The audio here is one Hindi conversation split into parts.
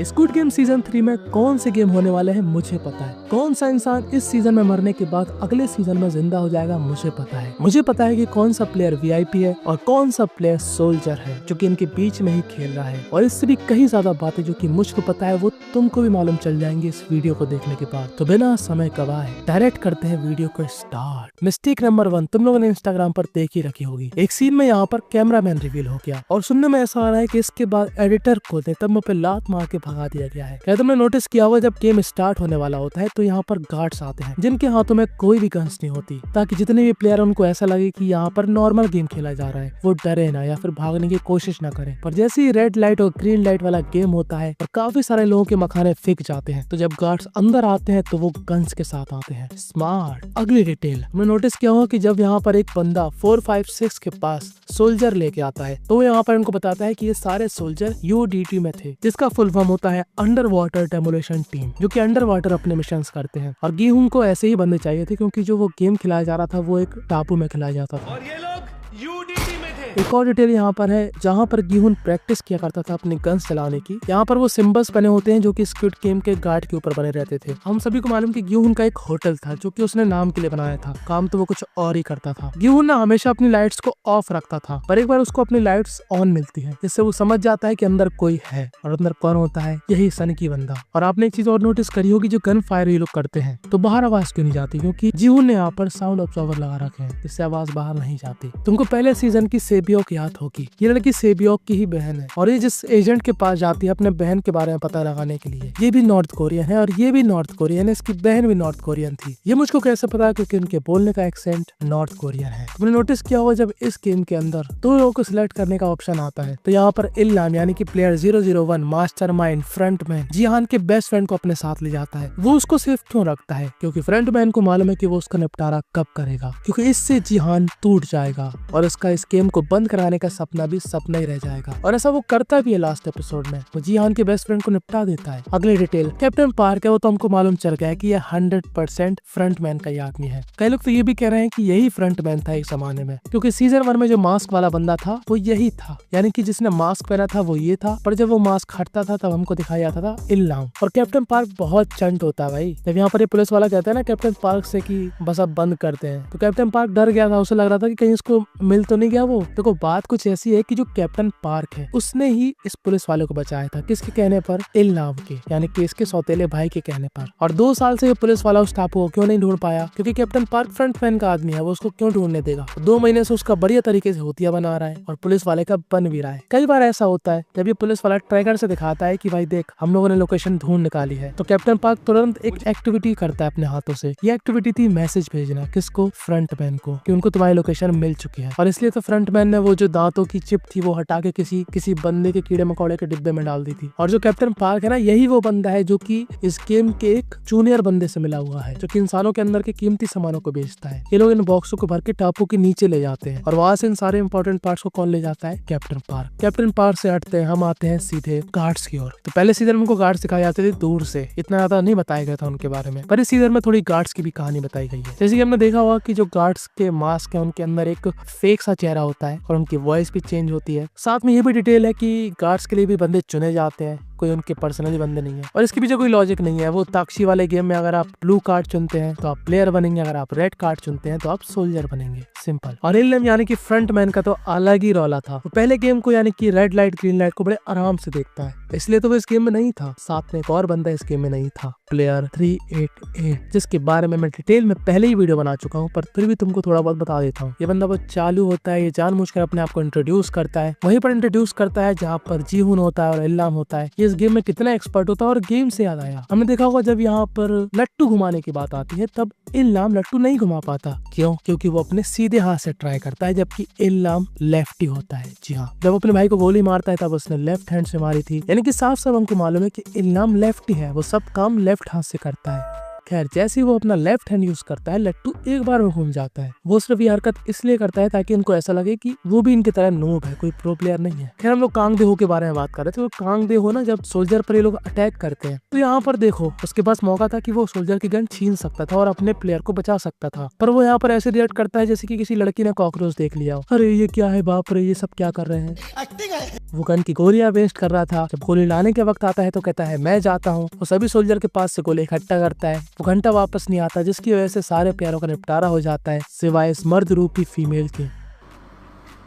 स्क्विड गेम सीजन 3 में कौन से गेम होने वाले हैं मुझे पता है। कौन सा इंसान इस सीजन में मरने के बाद अगले सीजन में जिंदा हो जाएगा मुझे पता है। मुझे पता है कि कौन सा प्लेयर वीआईपी है और कौन सा प्लेयर सोल्जर है जो कि इनके बीच में ही खेल रहा है। और इससे भी कई ज्यादा बातें जो कि मुझको पता है वो तुमको भी मालूम चल जाएंगी इस वीडियो को देखने के बाद। तो बिना समय गवाए डायरेक्ट करते हैं वीडियो को स्टार्ट। मिस्टेक नंबर 1 तुम लोगों ने इंस्टाग्राम पर देख ही रखी होगी। एक सीन में यहाँ पर कैमरामैन रिवील हो गया और सुनने में ऐसा आ रहा है कि इसके बाद एडिटर को तब मुझ पे लात मार के भगा दिया गया है। क्या तुमने नोटिस किया होगा जब गेम स्टार्ट होने वाला होता है तो यहाँ पर गार्ड्स आते हैं जिनके हाथों में कोई भी गन्स नहीं होती, ताकि जितने भी प्लेयर उनको ऐसा लगे कि यहाँ पर नॉर्मल गेम खेला जा रहा है, वो डरे ना या फिर भागने की कोशिश ना करें। पर जैसे ही रेड लाइट और ग्रीन लाइट वाला गेम होता है और काफी सारे लोगों के मखाने फिक जाते हैं तो जब गार्ड्स अंदर आते हैं तो वो गन्स के साथ आते हैं। स्मार्ट। अगली डिटेल हमने नोटिस किया होगा कि जब यहाँ पर एक बंदा 456 के पास सोल्जर लेके आता है तो यहाँ पर उनको बताता है कि ये सारे सोल्जर यूडीटी में थे, जिसका फुल फॉर्म होता है अंडर वाटर डेमोलेशन टीम, जो कि अंडर वाटर अपने मिशंस करते हैं। और गेहूं को ऐसे ही बंदे चाहिए थे क्योंकि जो वो गेम खिलाया जा रहा था वो एक टापू में खिलाया जाता था। और ये लोग यूडीटी में थे। एक और डिटेल यहाँ पर है जहाँ पर गेहूं प्रैक्टिस किया करता था अपने गन्स चलाने की। यहाँ पर वो सिंबल्स बने होते हैं जो कि स्क्विड गेम के गार्ड के ऊपर बने रहते थे। हम सभी को मालूम कि गेहूं का एक होटल था जो कि उसने नाम के लिए बनाया था, काम तो वो कुछ और ही करता था। गेहूं ना हमेशा अपनी लाइट्स को ऑफ रखता था पर एक बार उसको अपनी लाइट्स ऑन मिलती है जिससे वो समझ जाता है कि अंदर कोई है। और अंदर कौन होता है? यही सन की बंदा। और आपने एक चीज और नोटिस करी होगी, जो गन फायर ये लोग करते हैं तो बाहर आवाज क्यों नहीं जाती? क्योंकि गेहूं ने यहाँ पर साउंड ऑब्जर्वर लगा रखे हैं जिससे आवाज बाहर नहीं जाती। तुमको पहले सीजन की सेबियोक याद होगी। ये लड़की सेबियोक की ही बहन है और ये जिस एजेंट के पास जाती है अपने बहन के बारे में पता लगाने के लिए, ये भी नॉर्थ कोरियन है और ये भी नॉर्थ कोरियन है। इसकी बहन भी नॉर्थ कोरियन थी। ये मुझको कैसे पता? क्योंकि उनके बोलने का एक्सेंट नॉर्थ कोरियन है। तुमने नोटिस किया होगा जब इस गेम के अंदर 2 लोगों को सिलेक्ट करने का ऑप्शन आता है तो यहाँ पर इल्लाम यानी कि प्लेयर 001 मास्टरमाइंड फ्रंटमैन जिहान के बेस्ट फ्रेंड को अपने साथ ले जाता है। वो उसको सिर्फ क्यों रखता है? क्योंकि फ्रंटमैन को मालूम है कि वो उसका निपटारा कब करेगा, क्योंकि इससे जिहान टूट जाएगा और उसका इस गेम को बंद कराने का सपना भी सपना ही रह जाएगा। और ऐसा वो करता भी है। लास्ट एपिसोड में वो जिहान के बेस्ट फ्रेंड को निपटा देता है। अगली डिटेल कैप्टन पार्क है। वो तो हमको मालूम चल गया है कि ये 100% फ्रंटमैन का ही आदमी है। कई लोग तो ये भी कह रहे हैं कि यही फ्रंटमैन था एक जमाने में, क्योंकि सीजन 1 में जो मास्क वाला बंदा था वो यही था, यानी कि जिसने मास्क पहना था वो ये था। पर जब वो मास्क हटता था तब हमको दिखाया जाता था इल्लाम। और कैप्टन पार्क बहुत चंट होता है भाई। जब यहाँ पर ये पुलिस वाला कहता है ना कैप्टन पार्क से कि बस अब बंद करते हैं, तो कैप्टन पार्क डर गया था। उसे लग रहा था कि कहीं इसको मिल तो नहीं गया वो। देखो बात कुछ ऐसी है कि जो कैप्टन पार्क है उसने ही इस पुलिस वाले को बचाया था। किसके कहने पर? इल्लाम के, यानी कि इसके सौतेले भाई के कहने पर। और 2 साल से ये पुलिस वाला उस टापू को क्यों नहीं ढूंढ पाया? क्योंकि कैप्टन पार्क फ्रंटमैन का आदमी है, वो उसको क्यों ढूंढने देगा? 2 महीने से उसका बढ़िया तरीके से होतिया बना रहा है और पुलिस वाले का बन भी रहा है। कई बार ऐसा होता है जब ये पुलिस वाला ट्रैकर से दिखाता है कि भाई देख हम लोगों ने लोकेशन ढूंढ निकाली है, तो कैप्टन पार्क तुरंत एक एक्टिविटी करता है अपने हाथों से। ये एक्टिविटी थी मैसेज भेजना। किसको? फ्रंटमैन को, कि उनको तुम्हारी लोकेशन मिल चुकी है। और इसलिए तो फ्रंटमैन ने वो जो दांतों की चिप थी वो हटा के किसी बंदे के कीड़े मकोड़े के डिब्बे में डाल दी थी। और जो कैप्टन पार्क है ना, यही वो बंदा है जो कि इस गेम के एक जूनियर बंदे से मिला हुआ है जो कि इंसानों के अंदर के कीमती सामानों को बेचता है। ये लोग इन बॉक्सों को भर के टापू के नीचे ले जाते हैं और वहां से इन सारे इंपॉर्टेंट पार्ट्स को कौन ले जाता है? Captain park. कैप्टन पार्क से हटते हैं हम, आते हैं सीधे गार्ड्स की ओर। तो पहले सीजन में उनको गार्ड्स दिखाए जाते थे दूर से, इतना ज्यादा नहीं बताया गया था उनके बारे में। पर इस सीजन में थोड़ी गार्ड्स की भी कहानी बताई गई है। जैसे कि हमने देखा हुआ कि जो गार्ड्स के मास्क है उनके अंदर एक फेक सा चेहरा होता है और उनकी वॉइस भी चेंज होती है। साथ में ये भी डिटेल है कि गार्ड्स के लिए भी बंदे चुने जाते हैं, कोई उनके पर्सनली बंदे नहीं है। और इसके पीछे कोई लॉजिक नहीं है। वो ताक्षी वाले गेम में अगर आप ब्लू कार्ड चुनते हैं तो आप प्लेयर बनेंगे, अगर आप रेड कार्ड चुनते हैं तो आप सोल्जर बनेंगे। सिंपल। और इल्लाम यानी कि फ्रंटमैन का तो अलग ही रौला था। वो पहले गेम को यानी कि रेड लाइट ग्रीन लाइट को बड़े आराम से देखता है, इसलिए तो वो इस गेम में नहीं था। साथ में एक और बंदा इस गेम में नहीं था, प्लेयर 388, जिसके बारे में मैं डिटेल में पहले ही वीडियो बना चुका हूँ, पर फिर भी तुमको थोड़ा बहुत बता देता हूँ। ये बंदा बहुत चालू होता है, ये जानबूझकर अपने आप को इंट्रोड्यूस करता है। वहीं पर इंट्रोड्यूस करता है जहाँ पर जीहून होता है और इल्लाम होता है। ये इस गेम में कितना एक्सपर्ट होता है। और गेम से याद आया, हमने देखा होगा जब यहाँ पर लट्टू घुमाने की बात आती है तब इल्लाम लट्टू नहीं घुमा पाता। क्यों? क्योंकि वो अपने सीधे हाथ से ट्राई करता है, जबकि इल्लाम लेफ्टी होता है। जी हाँ, जब अपने भाई को गोली मारता है तब उसने लेफ्ट हैंड से मारी थी, यानी कि साफ साफ हमको मालूम है कि इल्लाम लेफ्टी है, वो सब काम लेफ्ट हाथ से करता है। खैर जैसे ही वो अपना लेफ्ट हैंड यूज करता है, लट्टू एक बार में घूम जाता है। वो सिर्फ ये हरकत इसलिए करता है ताकि उनको ऐसा लगे कि वो भी इनकी तरह नूब है, कोई प्रो प्लेयर नहीं है। खैर हम लोग कांग देहो के बारे में बात कर रहे थे। वो कांग देहो ना जब सोल्जर पर ये लोग अटैक करते हैं तो यहाँ पर देखो उसके पास मौका था कि वो सोल्जर की गन छीन सकता था और अपने प्लेयर को बचा सकता था, पर वो यहाँ पर ऐसे रिएक्ट करता है जैसे कि किसी लड़की ने कॉकरोच देख लिया हो। अरे ये क्या है, बाप रे, ये सब क्या कर रहे हैं। वो गन की गोलियां वेस्ट कर रहा था। जब गोली लाने के वक्त आता है तो कहता है मैं जाता हूँ। वो सभी सोल्जर के पास से गोली इकट्ठा करता है। वो घंटा वापस नहीं आता, जिसकी वजह से सारे प्यारों का निपटारा हो जाता है सिवाय इस मर्द रूपी फीमेल के।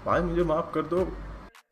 भाई मुझे माफ कर दो।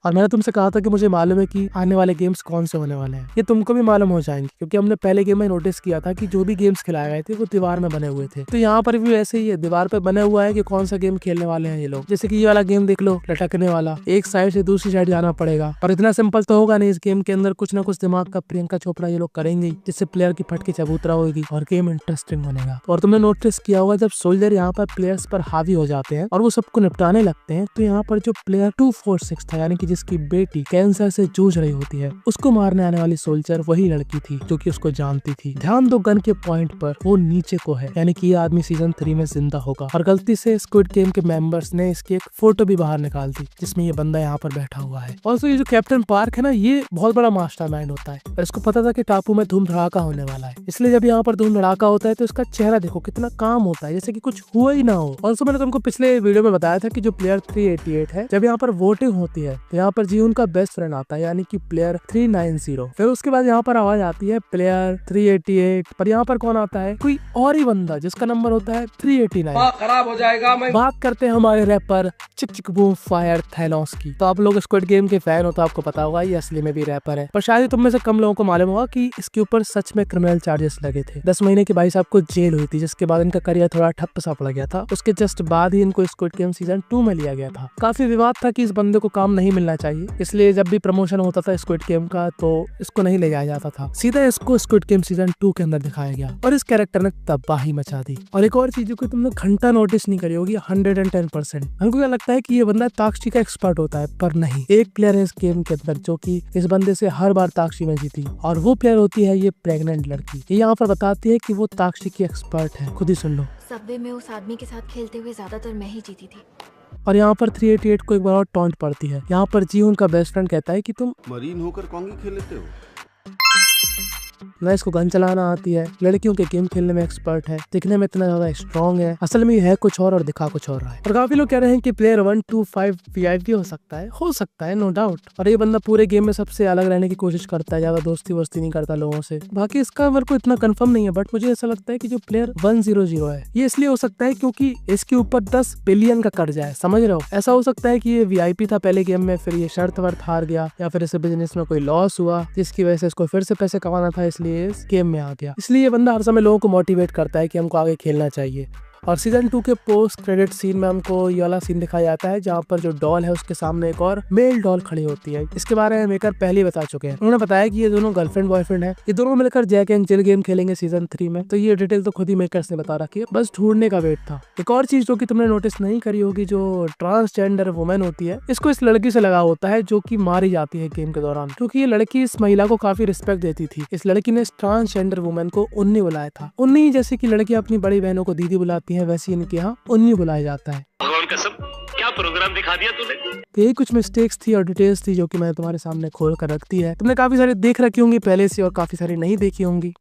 और मैंने तुमसे कहा था कि मुझे मालूम है कि आने वाले गेम्स कौन से होने वाले हैं। ये तुमको भी मालूम हो जाएंगे क्योंकि हमने पहले गेम में नोटिस किया था कि जो भी गेम्स खिलाए गए थे वो दीवार में बने हुए थे। तो यहाँ पर भी वैसे ही है, दीवार पे बने हुआ है कि कौन सा गेम खेलने वाले हैं ये लोग। जैसे कि ये वाला गेम देख लो, लटकने वाला, एक साइड से दूसरी साइड जाना पड़ेगा। और इतना सिंपल तो होगा नहीं, इस गेम के अंदर कुछ ना कुछ दिमाग का प्रियंका चोपड़ा ये लोग करेंगे जिससे प्लेयर की फटकी चबूतरा होगी और गेम इंटरेस्टिंग बनेगा। और तुमने नोटिस किया होगा जब सोल्जर यहाँ पर प्लेयर्स पर हावी हो जाते हैं और वो सबको निपटाने लगते हैं तो यहाँ पर जो प्लेयर 246 था, यानी कि जिसकी बेटी कैंसर से जूझ रही होती है, उसको मारने आने वाली सोल्जर वही लड़की थी जो कि उसको जानती थी। ध्यान दो गन के पॉइंट पर, वो नीचे को है, यानी कि ये आदमी सीजन 3 में जिंदा होगा। और गलती से स्क्विड गेम के मेंबर्स ने इसकी एक फोटो भी बाहर निकाल दी जिसमें ये बंदा यहाँ पर बैठा हुआ है। और ये जो कैप्टन पार्क है ना, ये बहुत बड़ा मास्टरमाइंड होता है और इसको पता था कि टापू में धूम धड़ाका होने वाला है, इसलिए जब यहाँ पर धूम धड़ाका होता है तो इसका चेहरा देखो कितना काम होता है, जैसे कि कुछ हुआ ही ना हो। और मैंने तुमको पिछले वीडियो में बताया था कि जो प्लेयर 388 है, जब यहाँ पर वोटिंग होती है तो यहाँ पर जीवन का बेस्ट फ्रेंड आता है, यानी कि प्लेयर 390। फिर उसके बाद यहाँ पर आवाज आती है प्लेयर 388, पर यहाँ पर कौन आता है, कोई और ही बंदा जिसका नंबर होता है 389। खराब हो जाएगा। मैं बात करते हैं हमारे रैपर चिक चिक बूम फायर थैलोस की। तो आप लोग स्क्विड गेम के फैन हो तो आपको पता होगा ये असली में भी रैपर है, पर शायद तुम में से कम लोगों को मालूम होगा कि इसके ऊपर सच में क्रिमिनल चार्जेस लगे थे। 10 महीने के भाई साहब को जेल हुई थी, जिसके बाद इनका करियर थोड़ा ठप्प सा पड़ गया था। उसके जस्ट बाद ही इनको स्क्विड गेम सीजन 2 में लिया गया था। काफी विवाद था कि इस बंदे को काम नहीं मिलना चाहिए, इसलिए जब भी प्रमोशन होता था स्क्विड गेम का तो इसको नहीं ले जाया जाता था, सीधा इसको स्क्विड गेम सीजन 2 के अंदर दिखाया गया और इस कैरेक्टर ने तबाही मचा दी। और एक और चीज को तुमने घंटा नोटिस नहीं करी होगी, 110%। हमको क्या लगता है कि ये बंदा ताकशी का एक्सपर्ट होता है, पर नहीं। एक प्लेयर है इस गेम के अंदर जो कि इस बंदे से हर बार ताकशी में जीती, और वो प्लेयर होती है ये प्रेग्नेंट लड़की। ये यहाँ पर बताती है कि वो ताकशी की एक्सपर्ट है, खुद ही सुन लो। सबवे में उस आदमी के साथ खेलते हुए ज्यादातर मैं ही जीती थी। और यहाँ पर 388 को एक बार और टॉन्ट पड़ती है। यहाँ पर जी उनका बेस्ट फ्रेंड कहता है कि तुम मरीन होकर कॉन्गी खेल लेते हो। ना इसको गन चलाना आती है, लड़कियों के गेम खेलने में एक्सपर्ट है, दिखने में इतना ज्यादा स्ट्रॉन्ग है, असल में है कुछ और दिखा कुछ और रहा है। और काफी लोग कह रहे हैं कि प्लेयर 125 VIP हो सकता है नो डाउट। और ये बंदा पूरे गेम में सबसे अलग रहने की कोशिश करता है, ज्यादा दोस्ती वोस्ती नहीं करता लोगों से। बाकी इसका मेरे को इतना कंफर्म नहीं है, बट मुझे ऐसा लगता है कि जो प्लेयर 100 है ये इसलिए हो सकता है क्योंकि इसके ऊपर 10 बिलियन का कर्जा है, समझ रहे हो। ऐसा हो सकता है कि ये VIP था पहले गेम में, फिर ये शर्त वर्त हार गया, या फिर इसे बिजनेस में कोई लॉस हुआ जिसकी वजह से इसको फिर से पैसे कमाना था, इसलिए इस गेम में आ गया। इसलिए ये बंदा हर समय लोगों को मोटिवेट करता है कि हमको आगे खेलना चाहिए। और सीजन 2 के पोस्ट क्रेडिट सीन में हमको ये वाला सीन दिखाया जाता है जहाँ पर जो डॉल है उसके सामने एक और मेल डॉल खड़ी होती है। इसके बारे में मेकर पहले ही बता चुके हैं, उन्होंने बताया कि ये दोनों गर्लफ्रेंड बॉयफ्रेंड है, ये दोनों मिलकर जैक एंड जिल गेम खेलेंगे सीजन 3 में। तो ये डिटेल तो खुद ही मेकर्स ने बता रखी है, बस ढूंढने का वेट था। एक और चीज जो कि तुमने नोटिस नहीं करी होगी, जो ट्रांसजेंडर वुमेन होती है, इसको इस लड़की से लगा होता है जो कि मारी जाती है गेम के दौरान, क्योंकि ये लड़की इस महिला को काफी रिस्पेक्ट देती थी। इस लड़की ने इस ट्रांसजेंडर वुमेन को उन्नी बुलाया था। उन्नी जैसे की लड़की अपनी बड़ी बहनों को दीदी बुलाती है, वैसे इनके यहाँ उन्नी बुलाया जाता है। भगवान कसम, क्या प्रोग्राम दिखा दिया तूने। तो यही कुछ मिस्टेक्स थी और डिटेल्स थी जो कि मैंने तुम्हारे सामने खोल कर रख दी है। तुमने काफी सारी देख रखी होंगी पहले से और काफी सारी नहीं देखी होंगी।